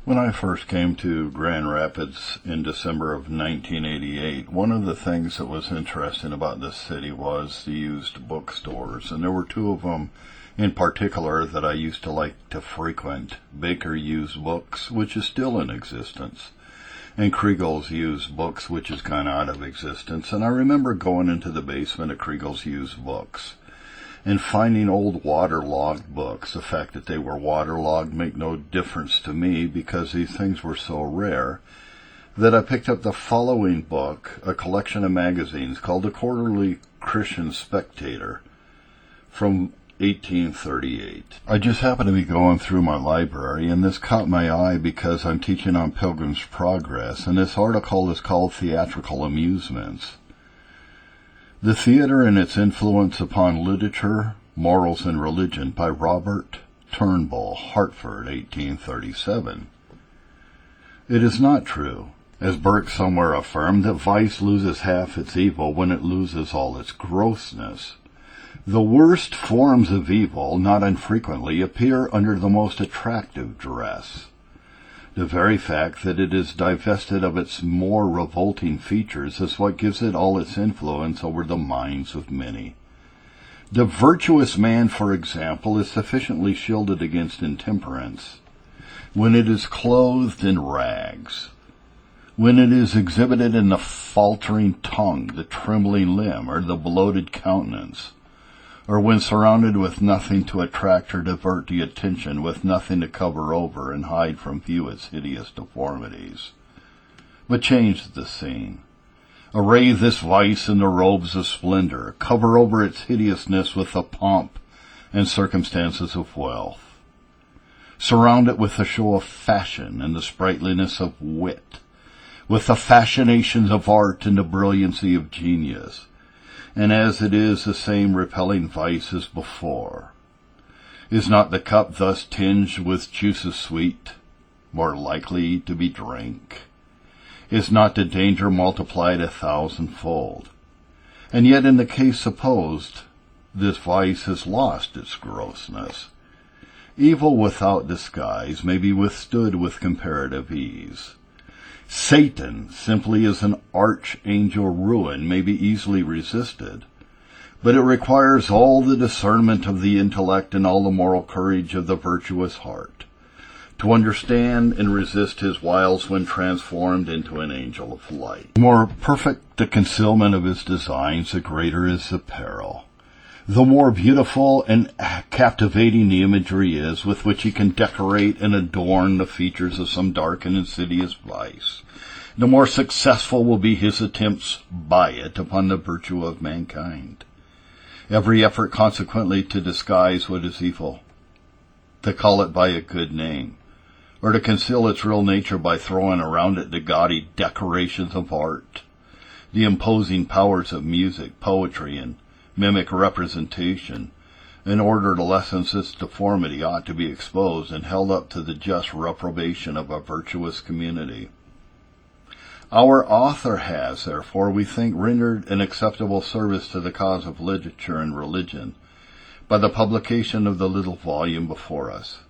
When I first came to Grand Rapids in December of 1988, one of the things that was interesting about this city was the used bookstores, and there were two of them in particular that I used to like to frequent. Baker Used Books, which is still in existence, and Kriegel's Used Books, which is gone out of existence. And I remember going into the basement of Kriegel's Used Books and finding old waterlogged books. The fact that they were waterlogged made no difference to me because these things were so rare that I picked up the following book, a collection of magazines called the Quarterly Christian Spectator from 1838. I just happened to be going through my library, and this caught my eye because I'm teaching on Pilgrim's Progress, and this article is called Theatrical Amusements. The Theater and Its Influence Upon Literature, Morals, and Religion by Robert Turnbull, Hartford, 1837. It is not true, as Burke somewhere affirmed, that vice loses half its evil when it loses all its grossness. The worst forms of evil, not infrequently, appear under the most attractive dress. The very fact that it is divested of its more revolting features is what gives it all its influence over the minds of many. The virtuous man, for example, is sufficiently shielded against intemperance when it is clothed in rags, when it is exhibited in the faltering tongue, the trembling limb, or the bloated countenance, or when surrounded with nothing to attract or divert the attention, with nothing to cover over and hide from view its hideous deformities. But change the scene. Array this vice in the robes of splendor, cover over its hideousness with the pomp and circumstances of wealth. Surround it with the show of fashion and the sprightliness of wit, with the fascinations of art and the brilliancy of genius, and as it is the same repelling vice as before. Is not the cup thus tinged with juices sweet, more likely to be drank? Is not the danger multiplied 1,000-fold? And yet in the case supposed, this vice has lost its grossness. Evil without disguise may be withstood with comparative ease. Satan, simply as an archangel ruin, may be easily resisted, but it requires all the discernment of the intellect and all the moral courage of the virtuous heart to understand and resist his wiles when transformed into an angel of light. The more perfect the concealment of his designs, the greater is the peril. The more beautiful and captivating the imagery is with which he can decorate and adorn the features of some dark and insidious vice, the more successful will be his attempts by it upon the virtue of mankind. Every effort consequently to disguise what is evil, to call it by a good name, or to conceal its real nature by throwing around it the gaudy decorations of art, the imposing powers of music, poetry, and mimic representation, in order to lessen its deformity, ought to be exposed and held up to the just reprobation of a virtuous community. Our author has, therefore, we think, rendered an acceptable service to the cause of literature and religion by the publication of the little volume before us.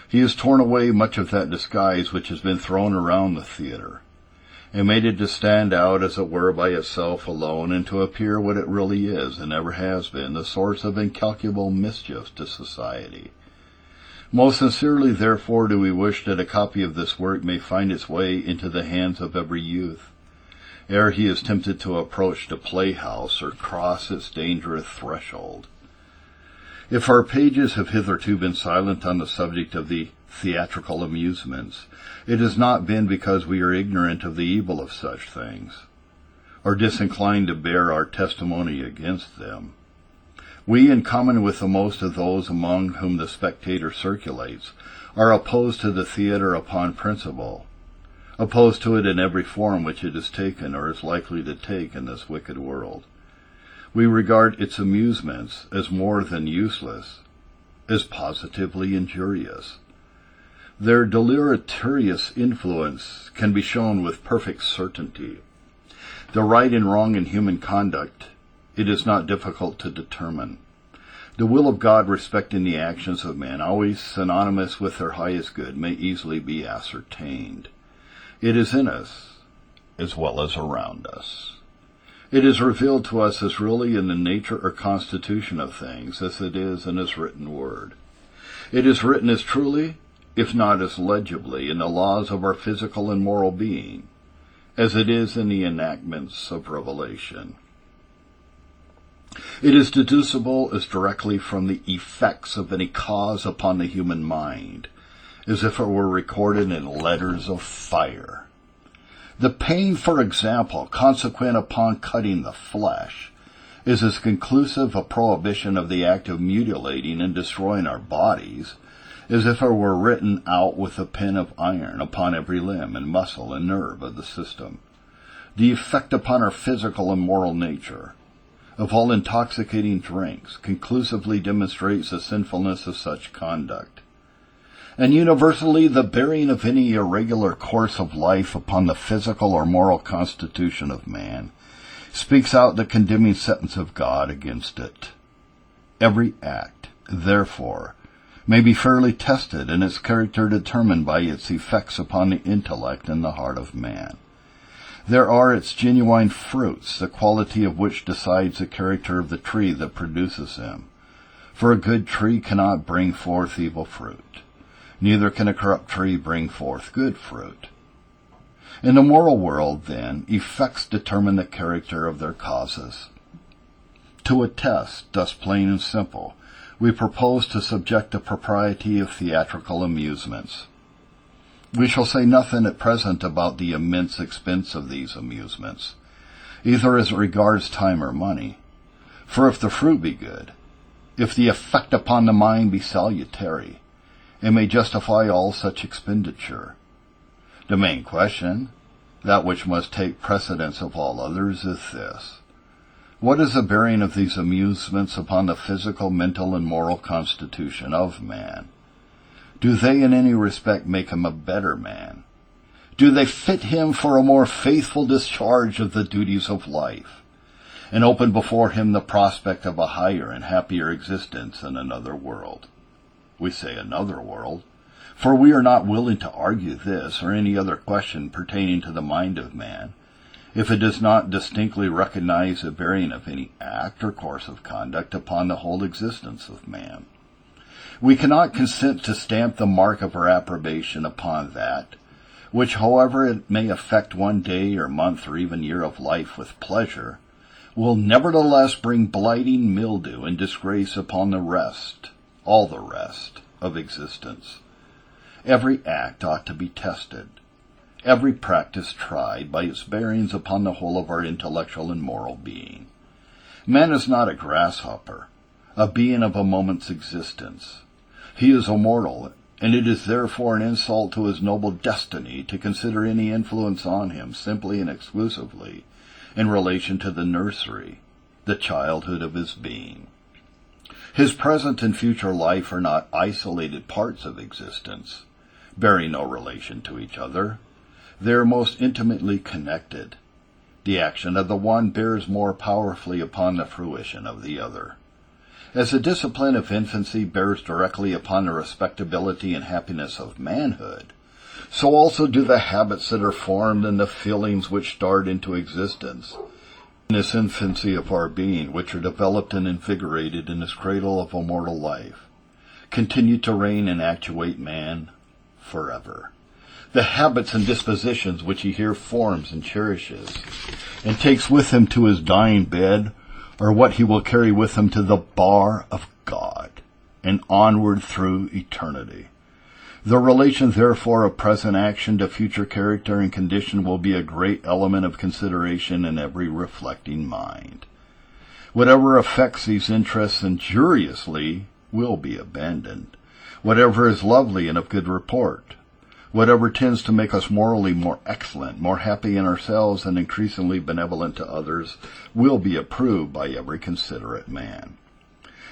He has torn away much of that disguise which has been thrown around the theater, and made it to stand out, as it were, by itself alone, and to appear what it really is, and ever has been, the source of incalculable mischief to society. Most sincerely, therefore, do we wish that a copy of this work may find its way into the hands of every youth, ere he is tempted to approach the playhouse or cross its dangerous threshold. If our pages have hitherto been silent on the subject of the theatrical amusements, it has not been because we are ignorant of the evil of such things, or disinclined to bear our testimony against them. We, in common with the most of those among whom the Spectator circulates, are opposed to the theater upon principle, opposed to it in every form which it has taken or is likely to take in this wicked world. We regard its amusements as more than useless, as positively injurious. Their deleterious influence can be shown with perfect certainty. The right and wrong in human conduct it is not difficult to determine. The will of God respecting the actions of men, always synonymous with their highest good, may easily be ascertained. It is in us as well as around us. It is revealed to us as really in the nature or constitution of things as it is in His written word. It is written as truly, if not as legibly, in the laws of our physical and moral being, as it is in the enactments of Revelation. It is deducible as directly from the effects of any cause upon the human mind, as if it were recorded in letters of fire. The pain, for example, consequent upon cutting the flesh, is as conclusive a prohibition of the act of mutilating and destroying our bodies, as if it were written out with a pen of iron upon every limb and muscle and nerve of the system. The effect upon our physical and moral nature of all intoxicating drinks conclusively demonstrates the sinfulness of such conduct. And universally, the bearing of any irregular course of life upon the physical or moral constitution of man speaks out the condemning sentence of God against it. Every act, therefore, may be fairly tested and its character determined by its effects upon the intellect and the heart of man. There are its genuine fruits, the quality of which decides the character of the tree that produces them. For a good tree cannot bring forth evil fruit, neither can a corrupt tree bring forth good fruit. In the moral world, then, effects determine the character of their causes. To a test, thus plain and simple, we propose to subject the propriety of theatrical amusements. We shall say nothing at present about the immense expense of these amusements, either as regards time or money. For if the fruit be good, if the effect upon the mind be salutary, it may justify all such expenditure. The main question, that which must take precedence of all others, is this: what is the bearing of these amusements upon the physical, mental, and moral constitution of man? Do they in any respect make him a better man? Do they fit him for a more faithful discharge of the duties of life, and open before him the prospect of a higher and happier existence in another world? We say another world, for we are not willing to argue this or any other question pertaining to the mind of man, if it does not distinctly recognize the bearing of any act or course of conduct upon the whole existence of man. We cannot consent to stamp the mark of our approbation upon that, which, however it may affect one day or month or even year of life with pleasure, will nevertheless bring blighting mildew and disgrace upon the rest, all the rest, of existence. Every act ought to be tested, every practice tried by its bearings upon the whole of our intellectual and moral being. Man is not a grasshopper, a being of a moment's existence. He is immortal, and it is therefore an insult to his noble destiny to consider any influence on him simply and exclusively in relation to the nursery, the childhood of his being. His present and future life are not isolated parts of existence, bearing no relation to each other. They are most intimately connected. The action of the one bears more powerfully upon the fruition of the other. As the discipline of infancy bears directly upon the respectability and happiness of manhood, so also do the habits that are formed and the feelings which start into existence in this infancy of our being, which are developed and invigorated in this cradle of immortal life, continue to reign and actuate man forever. The habits and dispositions which he here forms and cherishes, and takes with him to his dying bed, are what he will carry with him to the bar of God, and onward through eternity. The relation, therefore, of present action to future character and condition will be a great element of consideration in every reflecting mind. Whatever affects these interests injuriously will be abandoned. Whatever is lovely and of good report, whatever tends to make us morally more excellent, more happy in ourselves, and increasingly benevolent to others, will be approved by every considerate man.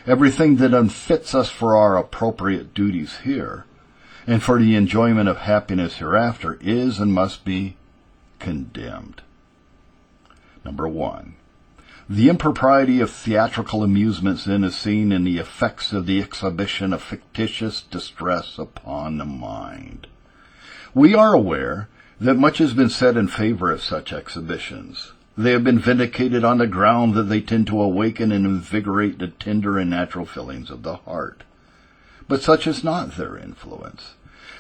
Everything that unfits us for our appropriate duties here, and for the enjoyment of happiness hereafter, is and must be condemned. Number 1. The impropriety of theatrical amusements then is seen in the effects of the exhibition of fictitious distress upon the mind. We are aware that much has been said in favor of such exhibitions. They have been vindicated on the ground that they tend to awaken and invigorate the tender and natural feelings of the heart. But such is not their influence.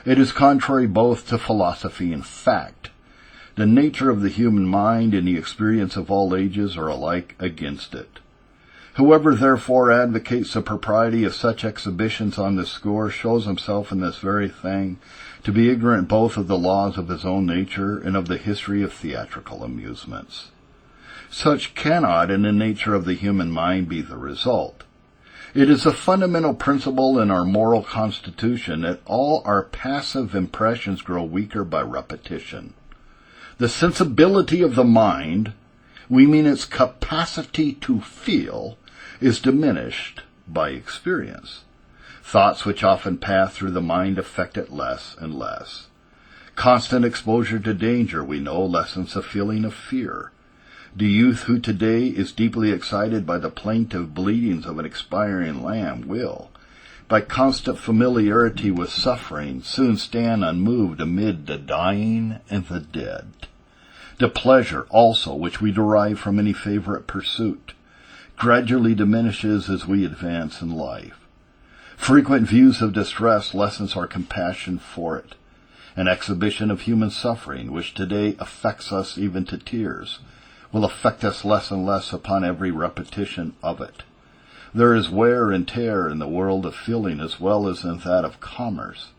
It is contrary both to philosophy and fact. The nature of the human mind and the experience of all ages are alike against it. Whoever therefore advocates the propriety of such exhibitions on this score shows himself in this very thing to be ignorant both of the laws of his own nature and of the history of theatrical amusements. Such cannot, in the nature of the human mind, be the result. It is a fundamental principle in our moral constitution that all our passive impressions grow weaker by repetition. The sensibility of the mind, we mean its capacity to feel, is diminished by experience. Thoughts which often pass through the mind affect it less and less. Constant exposure to danger, we know, lessens the feeling of fear. The youth who today is deeply excited by the plaintive bleatings of an expiring lamb will, by constant familiarity with suffering, soon stand unmoved amid the dying and the dead. The pleasure, also, which we derive from any favorite pursuit, gradually diminishes as we advance in life. Frequent views of distress lessens our compassion for it. An exhibition of human suffering, which today affects us even to tears, will affect us less and less upon every repetition of it. There is wear and tear in the world of feeling as well as in that of commerce,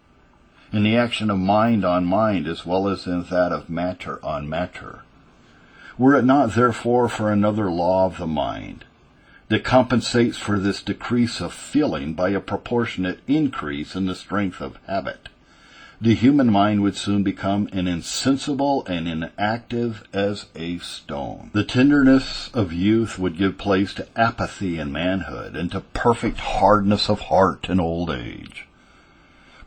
in the action of mind on mind as well as in that of matter on matter. Were it not, therefore, for another law of the mind that compensates for this decrease of feeling by a proportionate increase in the strength of habit, the human mind would soon become as insensible and inactive as a stone. The tenderness of youth would give place to apathy in manhood and to perfect hardness of heart in old age.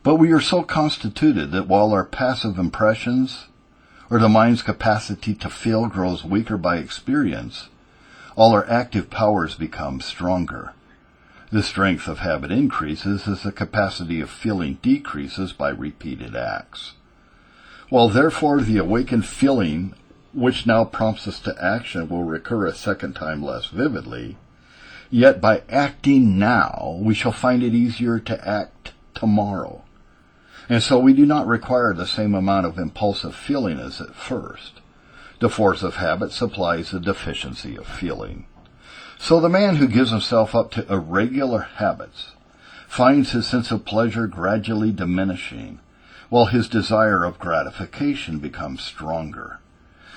But we are so constituted that while our passive impressions, or the mind's capacity to feel, grows weaker by experience, all our active powers become stronger. The strength of habit increases as the capacity of feeling decreases by repeated acts. While therefore the awakened feeling which now prompts us to action will recur a second time less vividly, yet by acting now we shall find it easier to act tomorrow. And so we do not require the same amount of impulsive feeling as at first. The force of habit supplies the deficiency of feeling. So the man who gives himself up to irregular habits finds his sense of pleasure gradually diminishing, while his desire of gratification becomes stronger.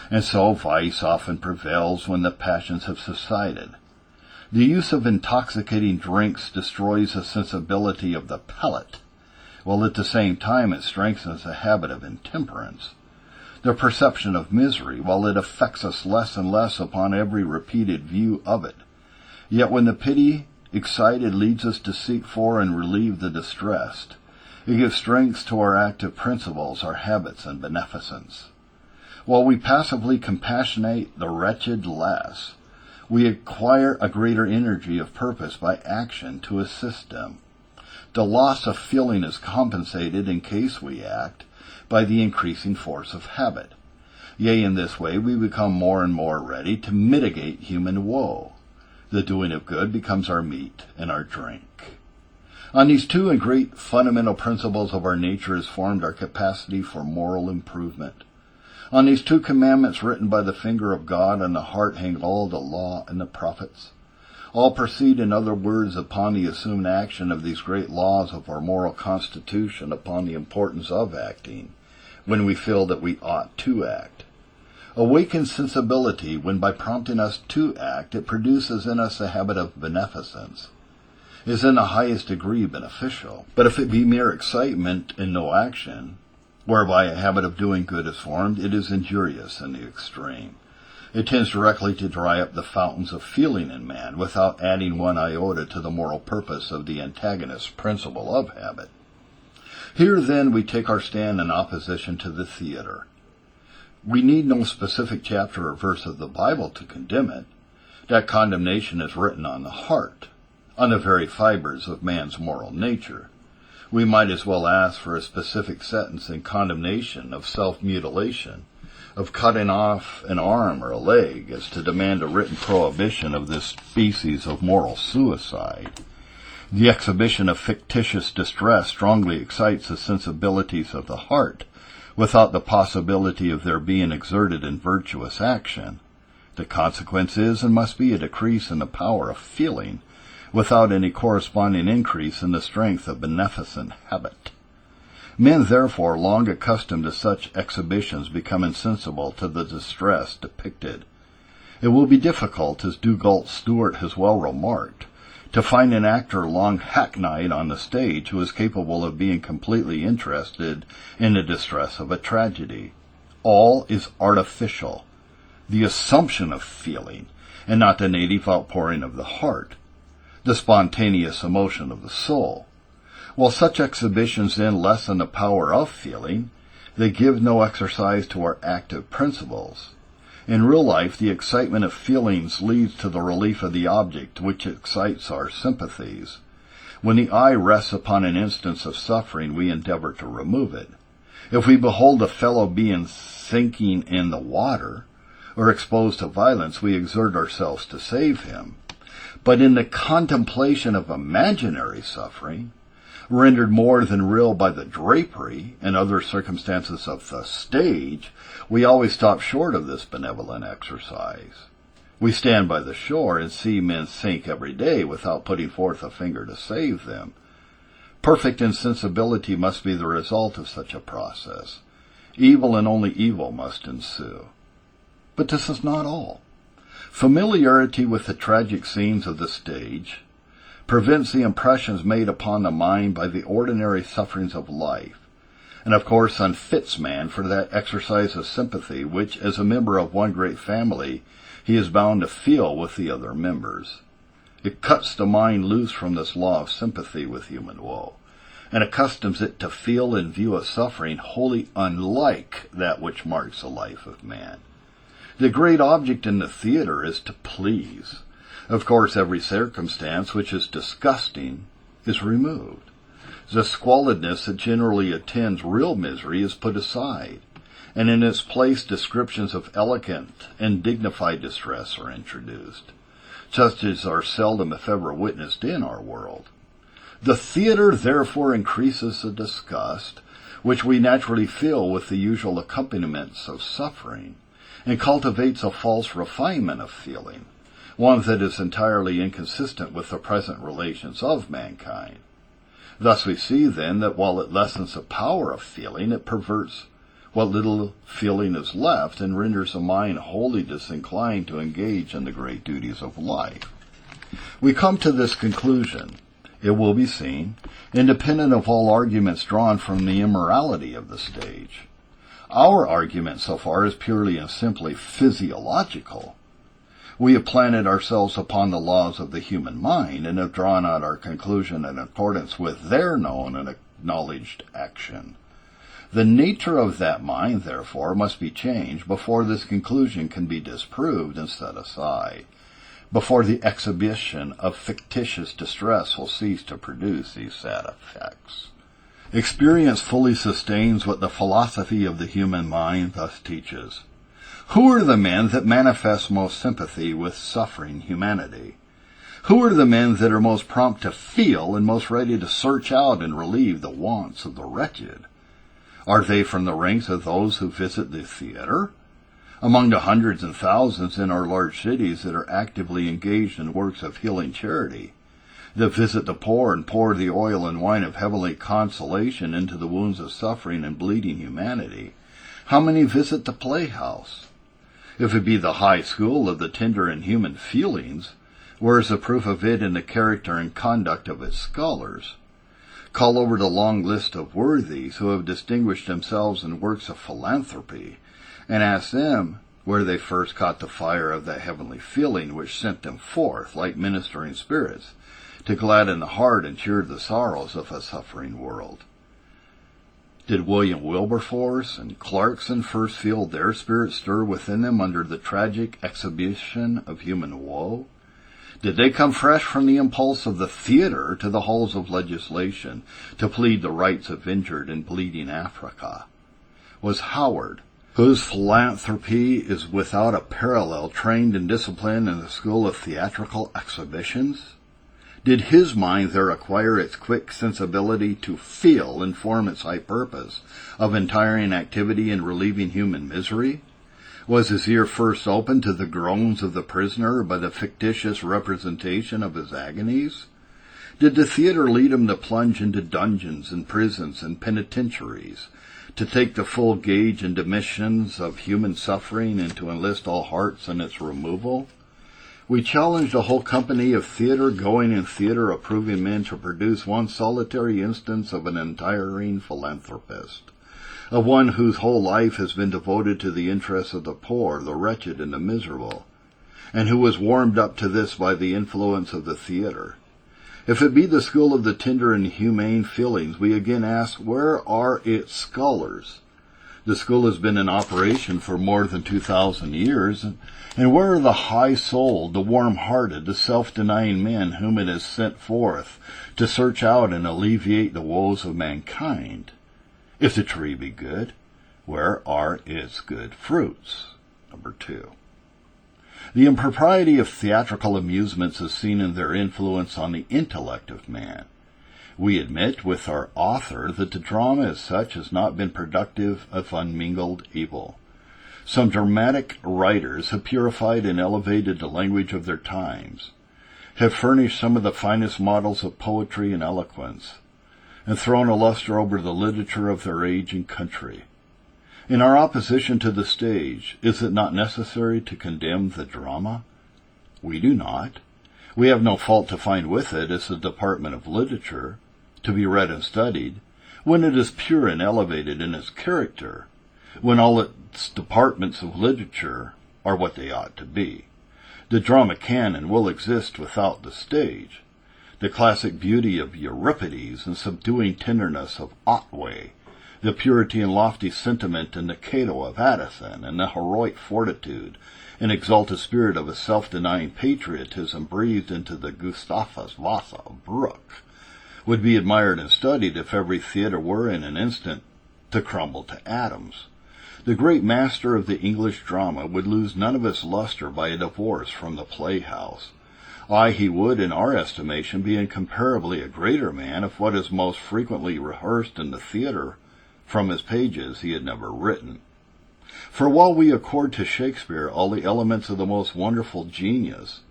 And so vice often prevails when the passions have subsided. The use of intoxicating drinks destroys the sensibility of the palate, while at the same time it strengthens the habit of intemperance. The perception of misery, while it affects us less and less upon every repeated view of it, yet when the pity excited leads us to seek for and relieve the distressed, it gives strength to our active principles, our habits, and beneficence. While we passively compassionate the wretched less, we acquire a greater energy of purpose by action to assist them. The loss of feeling is compensated in case we act by the increasing force of habit. Yea, in this way we become more and more ready to mitigate human woe. The doing of good becomes our meat and our drink. On these two and great fundamental principles of our nature is formed our capacity for moral improvement. On these two commandments written by the finger of God on the heart hang all the law and the prophets. All proceed, in other words, upon the assumed action of these great laws of our moral constitution, upon the importance of acting, when we feel that we ought to act. Awakens sensibility when by prompting us to act it produces in us a habit of beneficence, is in the highest degree beneficial. But if it be mere excitement and no action, whereby a habit of doing good is formed, it is injurious in the extreme. It tends directly to dry up the fountains of feeling in man, without adding one iota to the moral purpose of the antagonist principle of habit. Here, then, we take our stand in opposition to the theater. We need no specific chapter or verse of the Bible to condemn it. That condemnation is written on the heart, on the very fibers of man's moral nature. We might as well ask for a specific sentence in condemnation of self-mutilation, of cutting off an arm or a leg, as to demand a written prohibition of this species of moral suicide. The exhibition of fictitious distress strongly excites the sensibilities of the heart, without the possibility of their being exerted in virtuous action. The consequence is and must be a decrease in the power of feeling, without any corresponding increase in the strength of beneficent habit. Men, therefore, long accustomed to such exhibitions, become insensible to the distress depicted. It will be difficult, as Dugald Stewart has well remarked, to find an actor long hackneyed on the stage who is capable of being completely interested in the distress of a tragedy. All is artificial, the assumption of feeling, and not the native outpouring of the heart, the spontaneous emotion of the soul. While such exhibitions then lessen the power of feeling, they give no exercise to our active principles. In real life, the excitement of feelings leads to the relief of the object which excites our sympathies. When the eye rests upon an instance of suffering, we endeavor to remove it. If we behold a fellow being sinking in the water, or exposed to violence, we exert ourselves to save him. But in the contemplation of imaginary suffering, rendered more than real by the drapery and other circumstances of the stage, we always stop short of this benevolent exercise. We stand by the shore and see men sink every day without putting forth a finger to save them. Perfect insensibility must be the result of such a process. Evil and only evil must ensue. But this is not all. Familiarity with the tragic scenes of the stage prevents the impressions made upon the mind by the ordinary sufferings of life, and of course unfits man for that exercise of sympathy which, as a member of one great family, he is bound to feel with the other members. It cuts the mind loose from this law of sympathy with human woe, and accustoms it to feel and view a suffering wholly unlike that which marks the life of man. The great object in the theater is to please. Of course, every circumstance which is disgusting is removed. The squalidness that generally attends real misery is put aside, and in its place descriptions of elegant and dignified distress are introduced, such as are seldom if ever witnessed in our world. The theater therefore increases the disgust which we naturally feel with the usual accompaniments of suffering, and cultivates a false refinement of feeling, one that is entirely inconsistent with the present relations of mankind. Thus we see, then, that while it lessens the power of feeling, it perverts what little feeling is left and renders the mind wholly disinclined to engage in the great duties of life. We come to this conclusion, it will be seen, independent of all arguments drawn from the immorality of the stage. Our argument so far is purely and simply physiological. We have planted ourselves upon the laws of the human mind and have drawn out our conclusion in accordance with their known and acknowledged action. The nature of that mind, therefore, must be changed before this conclusion can be disproved and set aside, before the exhibition of fictitious distress will cease to produce these sad effects. Experience fully sustains what the philosophy of the human mind thus teaches. Who are the men that manifest most sympathy with suffering humanity? Who are the men that are most prompt to feel and most ready to search out and relieve the wants of the wretched? Are they from the ranks of those who visit the theater? Among the hundreds and thousands in our large cities that are actively engaged in works of healing charity, that visit the poor and pour the oil and wine of heavenly consolation into the wounds of suffering and bleeding humanity, how many visit the playhouse? If it be the high school of the tender and human feelings, where is the proof of it in the character and conduct of its scholars? Call over the long list of worthies who have distinguished themselves in works of philanthropy, and ask them where they first caught the fire of that heavenly feeling which sent them forth, like ministering spirits, to gladden the heart and cheer the sorrows of a suffering world. Did William Wilberforce and Clarkson first feel their spirits stir within them under the tragic exhibition of human woe? Did they come fresh from the impulse of the theater to the halls of legislation to plead the rights of injured and bleeding Africa? Was Howard, whose philanthropy is without a parallel, trained and disciplined in the school of theatrical exhibitions? Did his mind there acquire its quick sensibility to feel and form its high purpose of untiring activity in relieving human misery? Was his ear first opened to the groans of the prisoner by the fictitious representation of his agonies? Did the theater lead him to plunge into dungeons and prisons and penitentiaries, to take the full gauge and dimensions of human suffering and to enlist all hearts in its removal? We challenged a whole company of theater-going and theater-approving men to produce one solitary instance of an untiring philanthropist, of one whose whole life has been devoted to the interests of the poor, the wretched, and the miserable, and who was warmed up to this by the influence of the theater. If it be the school of the tender and humane feelings, we again ask, where are its scholars? The school has been in operation for more than 2,000 years, and where are the high-souled, the warm-hearted, the self-denying men whom it has sent forth to search out and alleviate the woes of mankind? If the tree be good, where are its good fruits? Number 2. The impropriety of theatrical amusements is seen in their influence on the intellect of man. We admit with our author that the drama as such has not been productive of unmingled evil. Some dramatic writers have purified and elevated the language of their times, have furnished some of the finest models of poetry and eloquence, and thrown a luster over the literature of their age and country. In our opposition to the stage, is it not necessary to condemn the drama? We do not. We have no fault to find with it as a department of literature, to be read and studied, when it is pure and elevated in its character, when all its departments of literature are what they ought to be. The drama can and will exist without the stage. The classic beauty of Euripides and subduing tenderness of Otway, the purity and lofty sentiment in the Cato of Addison, and the heroic fortitude and exalted spirit of a self-denying patriotism breathed into the Gustavus Vasa of Brooke, would be admired and studied if every theater were in an instant to crumble to atoms. The great master of the English drama would lose none of its luster by a divorce from the playhouse. Aye, he would, in our estimation, be incomparably a greater man if what is most frequently rehearsed in the theater from his pages he had never written. For while we accord to Shakespeare all the elements of the most wonderful genius,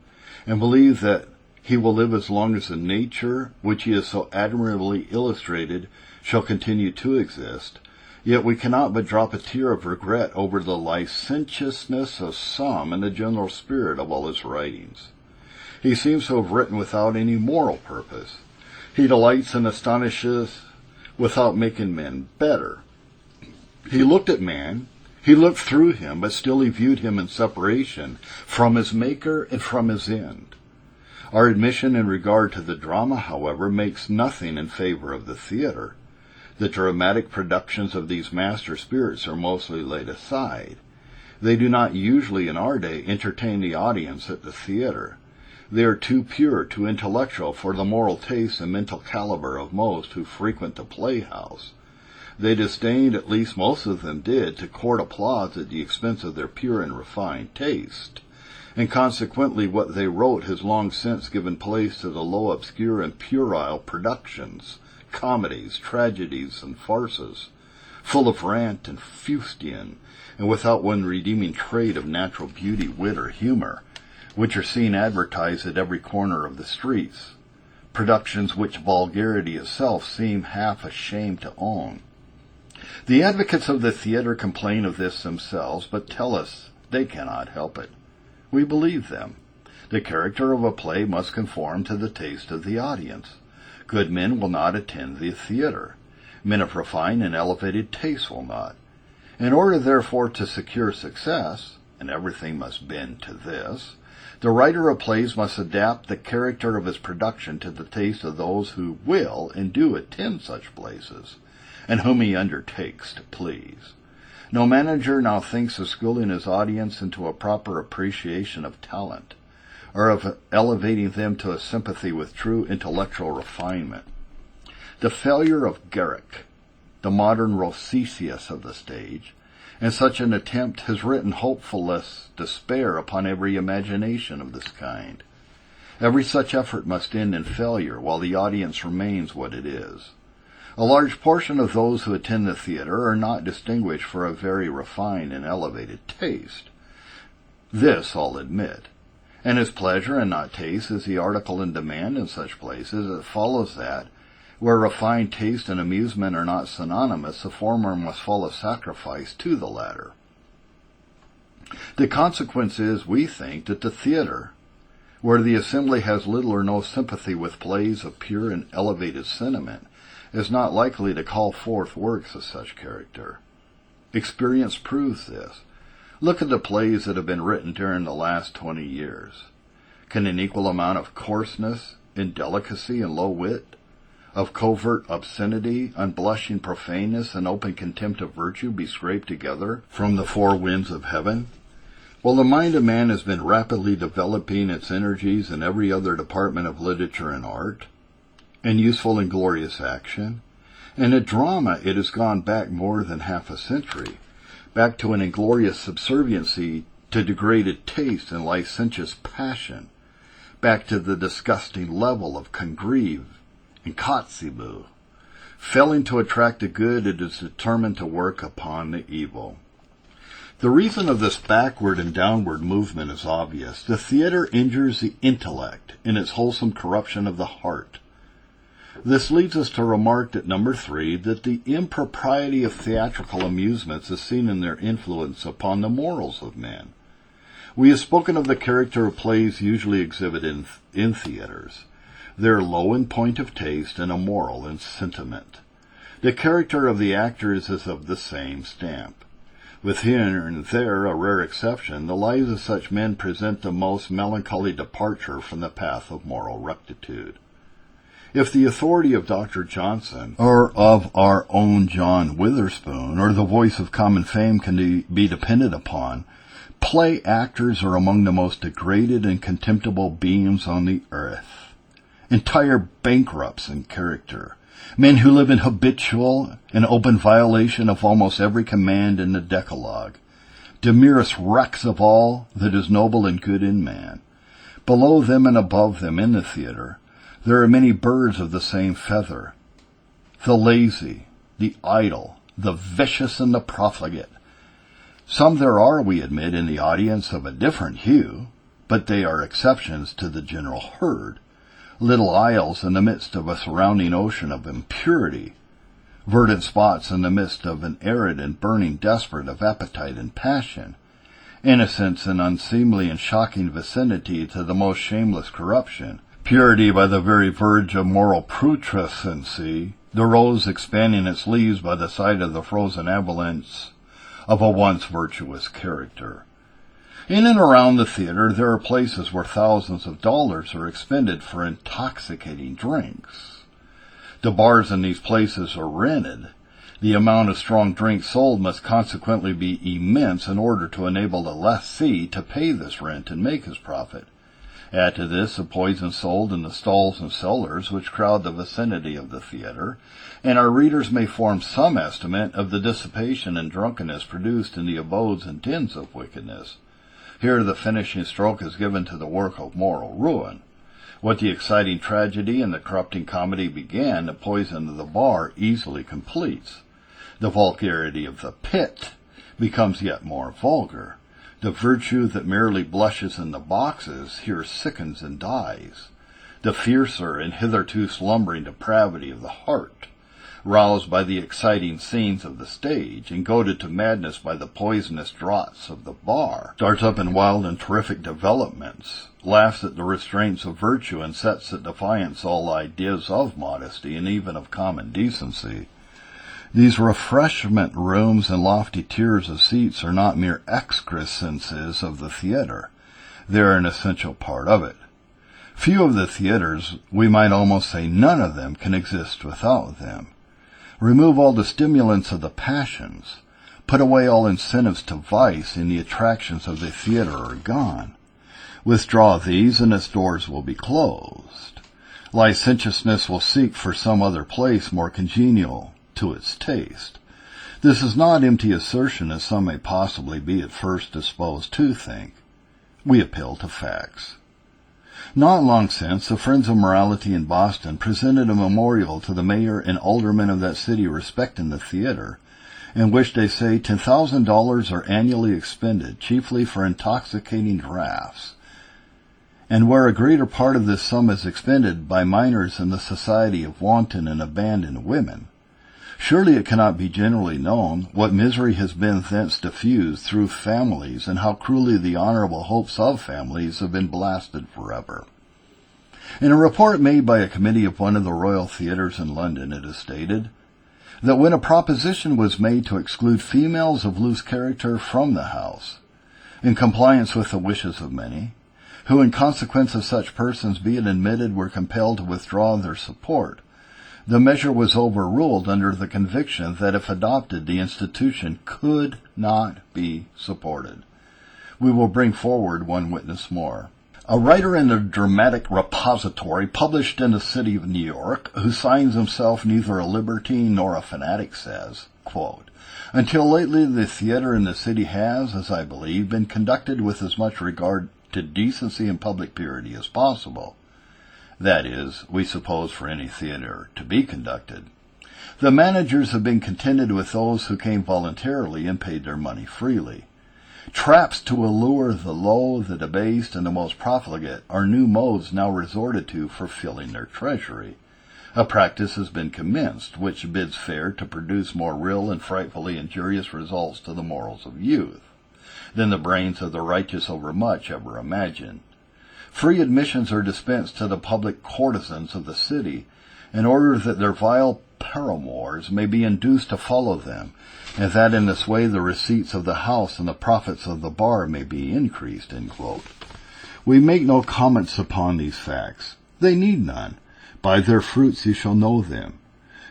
and believe that he will live as long as the nature which he has so admirably illustrated shall continue to exist, yet we cannot but drop a tear of regret over the licentiousness of some and the general spirit of all his writings. He seems to have written without any moral purpose. He delights and astonishes without making men better. He looked at man, he looked through him, but still he viewed him in separation from his maker and from his end. Our admission in regard to the drama, however, makes nothing in favor of the theater. The dramatic productions of these master spirits are mostly laid aside. They do not usually in our day entertain the audience at the theater. They are too pure, too intellectual for the moral taste and mental caliber of most who frequent the playhouse. They disdained, at least most of them did, to court applause at the expense of their pure and refined taste, and consequently what they wrote has long since given place to the low, obscure, and puerile productions, comedies, tragedies, and farces, full of rant and fustian, and without one redeeming trait of natural beauty, wit, or humor, which are seen advertised at every corner of the streets, productions which vulgarity itself seem half ashamed to own. The advocates of the theater complain of this themselves, but tell us they cannot help it. We believe them. The character of a play must conform to the taste of the audience. Good men will not attend the theater. Men of refined and elevated taste will not. In order, therefore, to secure success, and everything must bend to this, the writer of plays must adapt the character of his production to the taste of those who will and do attend such places, and whom he undertakes to please. No manager now thinks of schooling his audience into a proper appreciation of talent, or of elevating them to a sympathy with true intellectual refinement. The failure of Garrick, the modern Rosicius of the stage, in such an attempt has written hopefulness despair upon every imagination of this kind. Every such effort must end in failure while the audience remains what it is. A large portion of those who attend the theater are not distinguished for a very refined and elevated taste. This I'll admit. And as pleasure and not taste is the article in demand in such places, it follows that, where refined taste and amusement are not synonymous, the former must fall a sacrifice to the latter. The consequence is, we think, that the theater, where the assembly has little or no sympathy with plays of pure and elevated sentiment, is not likely to call forth works of such character. Experience proves this. Look at the plays that have been written during the last 20 years. Can an equal amount of coarseness, indelicacy, and low wit, of covert obscenity, unblushing profaneness, and open contempt of virtue be scraped together from the four winds of heaven? Well, the mind of man has been rapidly developing its energies in every other department of literature and art, in useful and glorious action. In a drama it has gone back more than half a century, back to an inglorious subserviency to degraded taste and licentious passion, back to the disgusting level of Congreve and Kotzebue. Failing to attract the good, it is determined to work upon the evil. The reason of this backward and downward movement is obvious. The theater injures the intellect in its wholesome corruption of the heart. This leads us to remark at number 3 that the impropriety of theatrical amusements is seen in their influence upon the morals of men. We have spoken of the character of plays usually exhibited in theaters. They are low in point of taste and immoral in sentiment. The character of the actors is of the same stamp. With here and there a rare exception, the lives of such men present the most melancholy departure from the path of moral rectitude. If the authority of Dr. Johnson, or of our own John Witherspoon, or the voice of common fame can be depended upon, play actors are among the most degraded and contemptible beings on the earth. Entire bankrupts in character, men who live in habitual and open violation of almost every command in the Decalogue, the merest wrecks of all that is noble and good in man. Below them and above them in the theater, there are many birds of the same feather, the lazy, the idle, the vicious, and the profligate. Some there are, we admit, in the audience of a different hue, but they are exceptions to the general herd, little isles in the midst of a surrounding ocean of impurity, verdant spots in the midst of an arid and burning desert of appetite and passion, innocence in unseemly and shocking vicinity to the most shameless corruption, purity by the very verge of moral putrescency, the rose expanding its leaves by the side of the frozen avalanche of a once virtuous character. In and around the theater there are places where thousands of dollars are expended for intoxicating drinks. The bars in these places are rented. The amount of strong drink sold must consequently be immense in order to enable the lessee to pay this rent and make his profit. Add to this the poison sold in the stalls and cellars which crowd the vicinity of the theater, and our readers may form some estimate of the dissipation and drunkenness produced in the abodes and dens of wickedness. Here the finishing stroke is given to the work of moral ruin. What the exciting tragedy and the corrupting comedy began, the poison of the bar easily completes. The vulgarity of the pit becomes yet more vulgar. The virtue that merely blushes in the boxes here sickens and dies. The fiercer and hitherto slumbering depravity of the heart, roused by the exciting scenes of the stage, and goaded to madness by the poisonous draughts of the bar, starts up in wild and terrific developments, laughs at the restraints of virtue, and sets at defiance all ideas of modesty and even of common decency. These refreshment rooms and lofty tiers of seats are not mere excrescences of the theater. They are an essential part of it. Few of the theaters, we might almost say none of them, can exist without them. Remove all the stimulants of the passions. Put away all incentives to vice, and the attractions of the theater are gone. Withdraw these, and its doors will be closed. Licentiousness will seek for some other place more congenial to its taste. This is not empty assertion, as some may possibly be at first disposed to think. We appeal to facts. Not long since, the Friends of Morality in Boston presented a memorial to the mayor and aldermen of that city respecting the theater, in which they say $10,000 are annually expended, chiefly for intoxicating draughts, and where a greater part of this sum is expended by minors in the society of wanton and abandoned women. Surely it cannot be generally known what misery has been thence diffused through families, and how cruelly the honorable hopes of families have been blasted forever. In a report made by a committee of one of the Royal Theatres in London, it is stated that when a proposition was made to exclude females of loose character from the house, in compliance with the wishes of many, who in consequence of such persons, be it admitted, were compelled to withdraw their support, the measure was overruled under the conviction that if adopted, the institution could not be supported. We will bring forward one witness more. A writer in the Dramatic Repository, published in the city of New York, who signs himself neither a libertine nor a fanatic, says, quote, "Until lately the theater in the city has, as I believe, been conducted with as much regard to decency and public purity as possible. That is, we suppose for any theater to be conducted. The managers have been contented with those who came voluntarily and paid their money freely. Traps to allure the low, the debased, and the most profligate are new modes now resorted to for filling their treasury. A practice has been commenced which bids fair to produce more real and frightfully injurious results to the morals of youth than the brains of the righteous overmuch ever imagined. Free admissions are dispensed to the public courtesans of the city, in order that their vile paramours may be induced to follow them, and that in this way the receipts of the house and the profits of the bar may be increased." End quote. We make no comments upon these facts. They need none. By their fruits you shall know them.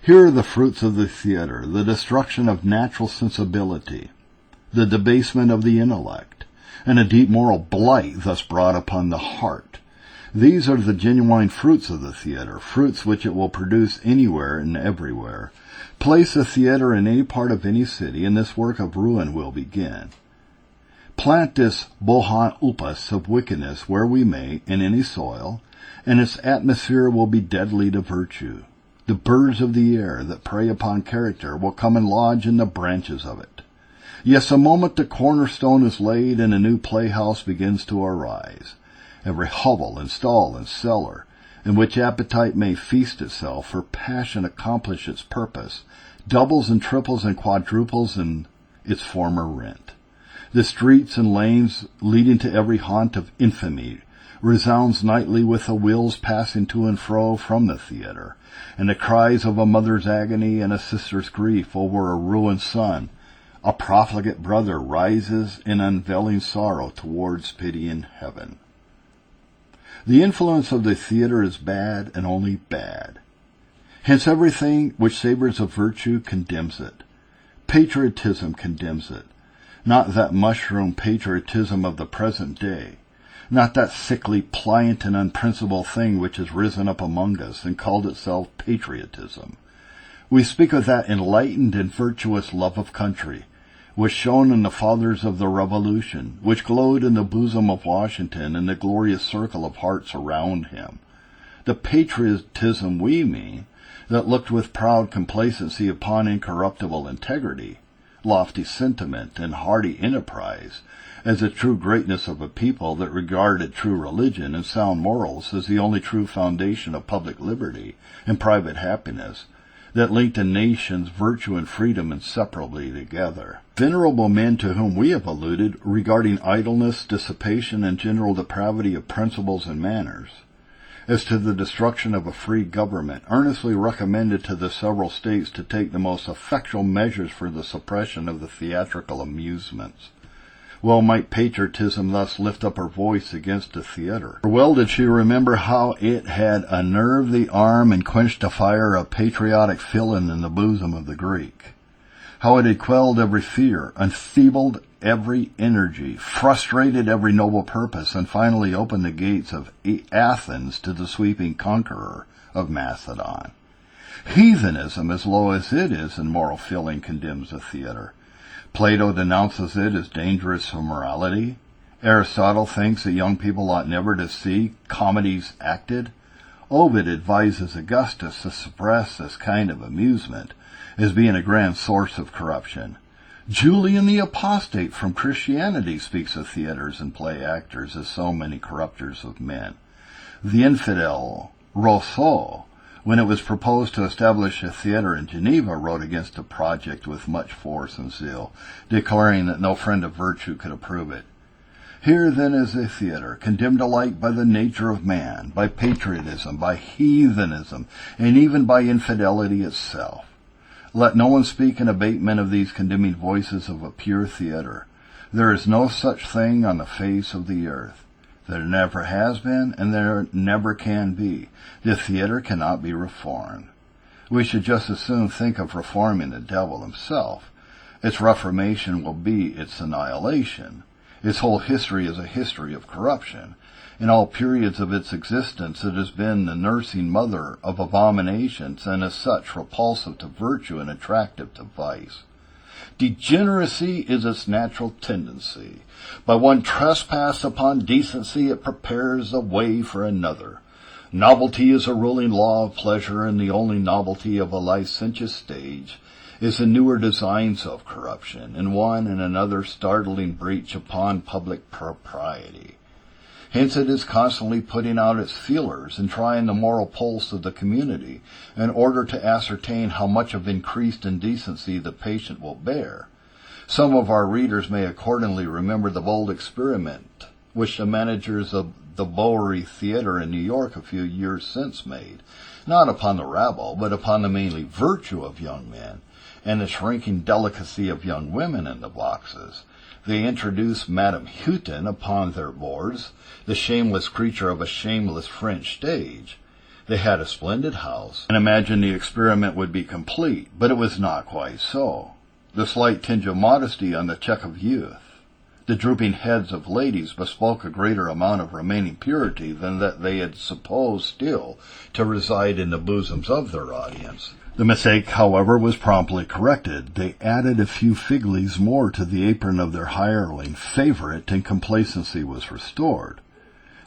Here are the fruits of the theater: the destruction of natural sensibility, the debasement of the intellect, and a deep moral blight thus brought upon the heart. These are the genuine fruits of the theater, fruits which it will produce anywhere and everywhere. Place the theater in any part of any city, and this work of ruin will begin. Plant this bohan upas of wickedness where we may, in any soil, and its atmosphere will be deadly to virtue. The birds of the air that prey upon character will come and lodge in the branches of it. Yes, a moment the cornerstone is laid, and a new playhouse begins to arise. Every hovel and stall and cellar, in which appetite may feast itself, for passion accomplish its purpose, doubles and triples and quadruples in its former rent. The streets and lanes leading to every haunt of infamy resounds nightly with the wheels passing to and fro from the theater, and the cries of a mother's agony and a sister's grief over a ruined son. A profligate brother rises in unveiling sorrow towards pity in heaven. The influence of the theater is bad and only bad. Hence everything which savors of virtue condemns it. Patriotism condemns it. Not that mushroom patriotism of the present day. Not that sickly, pliant, and unprincipled thing which has risen up among us and called itself patriotism. We speak of that enlightened and virtuous love of country, which shone in the fathers of the Revolution, which glowed in the bosom of Washington and the glorious circle of hearts around him. The patriotism we mean, that looked with proud complacency upon incorruptible integrity, lofty sentiment, and hardy enterprise, as the true greatness of a people that regarded true religion and sound morals as the only true foundation of public liberty and private happiness, that linked a nation's virtue and freedom inseparably together. Venerable men to whom we have alluded regarding idleness, dissipation, and general depravity of principles and manners, as to the destruction of a free government, earnestly recommended to the several states to take the most effectual measures for the suppression of the theatrical amusements, Well might patriotism thus lift up her voice against the theatre. For well did she remember how it had unnerved the arm and quenched the fire of patriotic feeling in the bosom of the Greek. How it had quelled every fear, enfeebled every energy, frustrated every noble purpose, and finally opened the gates of Athens to the sweeping conqueror of Macedon. Heathenism, as low as it is in moral feeling, condemns the theatre. Plato denounces it as dangerous for morality. Aristotle thinks that young people ought never to see comedies acted. Ovid advises Augustus to suppress this kind of amusement as being a grand source of corruption. Julian the Apostate from Christianity speaks of theatres and play actors as so many corrupters of men. The infidel Rousseau, when it was proposed to establish a theatre in Geneva, wrote against the project with much force and zeal, declaring that no friend of virtue could approve it. Here then is a theatre, condemned alike by the nature of man, by patriotism, by heathenism, and even by infidelity itself. Let no one speak in abatement of these condemning voices of a pure theatre. There is no such thing on the face of the earth. There never has been, and there never can be. The theatre cannot be reformed. We should just as soon think of reforming the devil himself. Its reformation will be its annihilation. Its whole history is a history of corruption. In all periods of its existence it has been the nursing mother of abominations, and as such repulsive to virtue and attractive to vice. Degeneracy is its natural tendency. By one trespass upon decency it prepares the way for another. Novelty is a ruling law of pleasure, and the only novelty of a licentious stage is the newer designs of corruption, in one and another startling breach upon public propriety. Hence it is constantly putting out its feelers and trying the moral pulse of the community in order to ascertain how much of increased indecency the patient will bear. Some of our readers may accordingly remember the bold experiment which the managers of the Bowery Theatre in New York a few years since made, not upon the rabble, but upon the mainly virtue of young men, and the shrinking delicacy of young women in the boxes. They introduced Madame Houghton upon their boards, the shameless creature of a shameless French stage. They had a splendid house, and imagined the experiment would be complete, but it was not quite so. The slight tinge of modesty on the cheek of youth, the drooping heads of ladies, bespoke a greater amount of remaining purity than that they had supposed still to reside in the bosoms of their audience. The mistake, however, was promptly corrected. They added a few fig leaves more to the apron of their hireling favorite, and complacency was restored.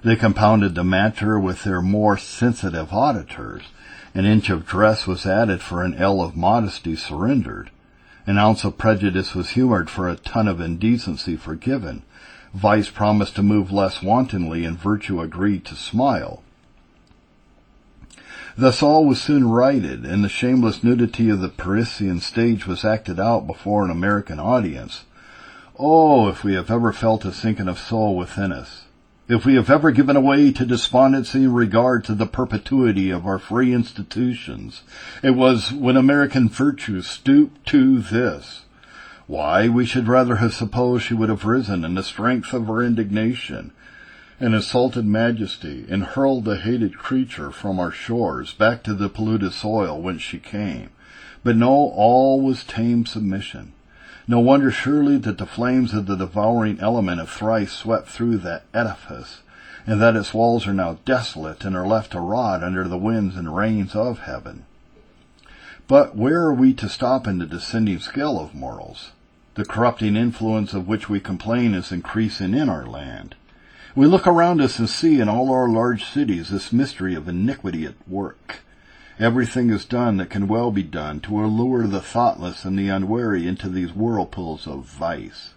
They compounded the matter with their more sensitive auditors. An inch of dress was added for an ell of modesty surrendered. An ounce of prejudice was humored for a ton of indecency forgiven. Vice promised to move less wantonly, and virtue agreed to smile. Thus all was soon righted, and the shameless nudity of the Parisian stage was acted out before an American audience. Oh, if we have ever felt a sinking of soul within us, if we have ever given way to despondency in regard to the perpetuity of our free institutions, it was when American virtue stooped to this. Why, we should rather have supposed she would have risen in the strength of her indignation, and insulted majesty, and hurled the hated creature from our shores back to the polluted soil whence she came. But no, all was tame submission. No wonder surely that the flames of the devouring element have thrice swept through that edifice, and that its walls are now desolate and are left to rot under the winds and rains of heaven. But where are we to stop in the descending scale of morals? The corrupting influence of which we complain is increasing in our land. We look around us and see in all our large cities this mystery of iniquity at work. Everything is done that can well be done to allure the thoughtless and the unwary into these whirlpools of vice.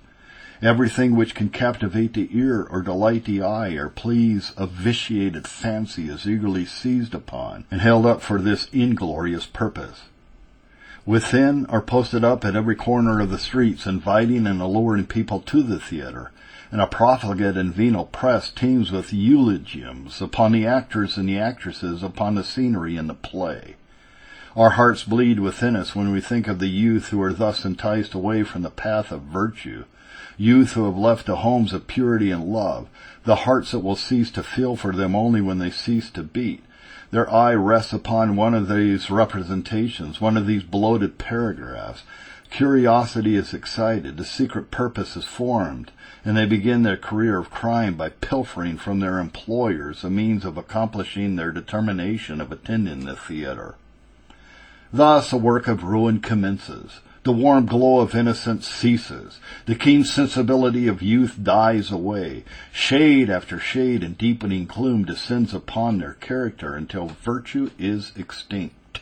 Everything which can captivate the ear or delight the eye or please a vitiated fancy is eagerly seized upon and held up for this inglorious purpose. Within are posted up at every corner of the streets, inviting and alluring people to the theatre, and a profligate and venal press teems with eulogiums upon the actors and the actresses, upon the scenery and the play. Our hearts bleed within us when we think of the youth who are thus enticed away from the path of virtue, youth who have left the homes of purity and love, the hearts that will cease to feel for them only when they cease to beat. Their eye rests upon one of these representations, one of these bloated paragraphs. Curiosity is excited, the secret purpose is formed, and they begin their career of crime by pilfering from their employers a means of accomplishing their determination of attending the theater. Thus a work of ruin commences. The warm glow of innocence ceases. The keen sensibility of youth dies away. Shade after shade and deepening gloom descends upon their character until virtue is extinct.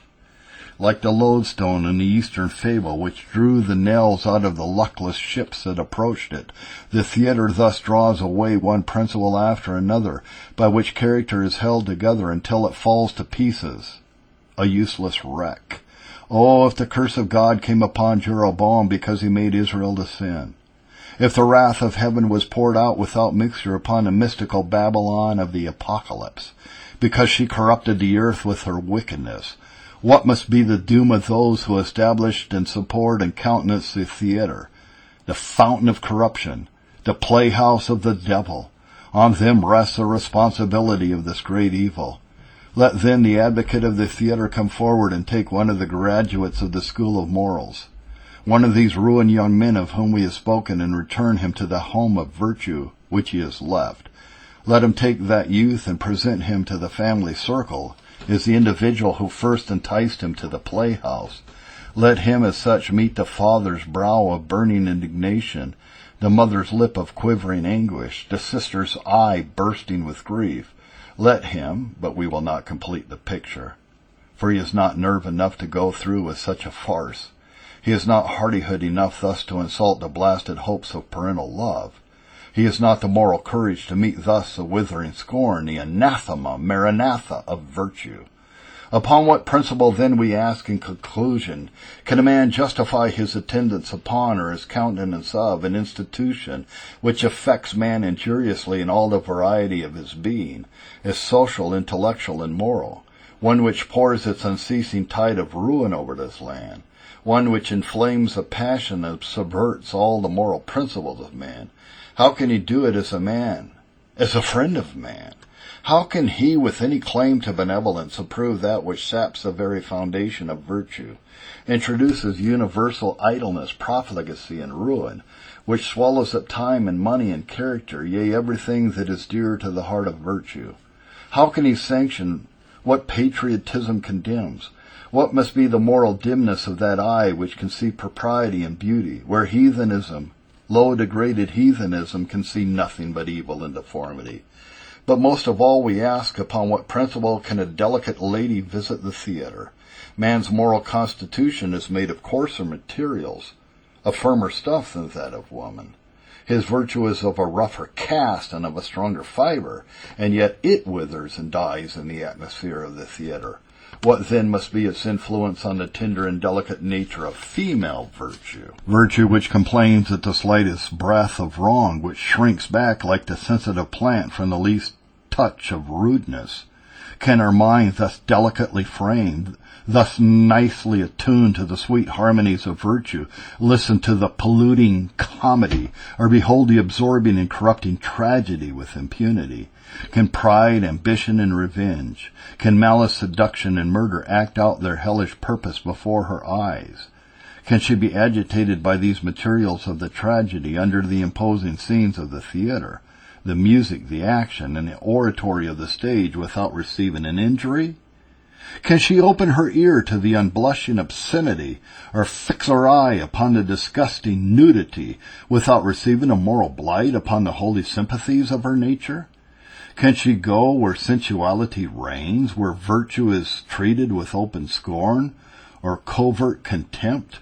Like the lodestone in the Eastern fable which drew the nails out of the luckless ships that approached it, the theatre thus draws away one principle after another, by which character is held together until it falls to pieces, a useless wreck. Oh, if the curse of God came upon Jeroboam because he made Israel to sin! If the wrath of heaven was poured out without mixture upon the mystical Babylon of the Apocalypse, because she corrupted the earth with her wickedness, what must be the doom of those who established and support and countenance the theatre, the fountain of corruption, the playhouse of the devil? On them rests the responsibility of this great evil. Let then the advocate of the theatre come forward and take one of the graduates of the school of morals, one of these ruined young men of whom we have spoken, and return him to the home of virtue which he has left. Let him take that youth and present him to the family circle as the individual who first enticed him to the playhouse. Let him as such meet the father's brow of burning indignation, the mother's lip of quivering anguish, the sister's eye bursting with grief. Let him, but we will not complete the picture, for he has not nerve enough to go through with such a farce. He has not hardihood enough thus to insult the blasted hopes of parental love. He has not the moral courage to meet thus the withering scorn, the anathema, maranatha of virtue. Upon what principle, then, we ask in conclusion, can a man justify his attendance upon or his countenance of an institution which affects man injuriously in all the variety of his being, as social, intellectual, and moral, one which pours its unceasing tide of ruin over this land, one which inflames a passion that subverts all the moral principles of man? How can he do it as a man, as a friend of man? How can he, with any claim to benevolence, approve that which saps the very foundation of virtue, introduces universal idleness, profligacy, and ruin, which swallows up time and money and character, yea, everything that is dear to the heart of virtue? How can he sanction what patriotism condemns? What must be the moral dimness of that eye which can see propriety and beauty, where heathenism, low degraded heathenism, can see nothing but evil and deformity? But most of all we ask, upon what principle can a delicate lady visit the theatre? Man's moral constitution is made of coarser materials, of firmer stuff than that of woman. His virtue is of a rougher cast and of a stronger fibre, and yet it withers and dies in the atmosphere of the theatre. What then must be its influence on the tender and delicate nature of female virtue? Virtue which complains at the slightest breath of wrong, which shrinks back like the sensitive plant from the least touch of rudeness. Can her mind, thus delicately framed, thus nicely attuned to the sweet harmonies of virtue, listen to the polluting comedy, or behold the absorbing and corrupting tragedy with impunity? Can pride, ambition, and revenge, can malice, seduction, and murder act out their hellish purpose before her eyes? Can she be agitated by these materials of the tragedy under the imposing scenes of the theatre, the music, the action, and the oratory of the stage without receiving an injury? Can she open her ear to the unblushing obscenity, or fix her eye upon the disgusting nudity, without receiving a moral blight upon the holy sympathies of her nature? Can she go where sensuality reigns, where virtue is treated with open scorn, or covert contempt,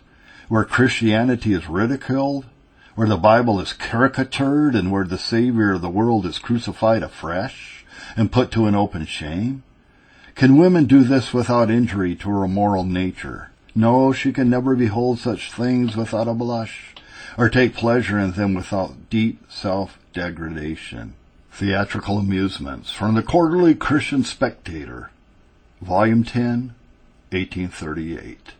where Christianity is ridiculed, where the Bible is caricatured, and where the Savior of the world is crucified afresh and put to an open shame? Can women do this without injury to her moral nature? No, she can never behold such things without a blush, or take pleasure in them without deep self-degradation. Theatrical Amusements, from the Quarterly Christian Spectator, Volume 10, 1838.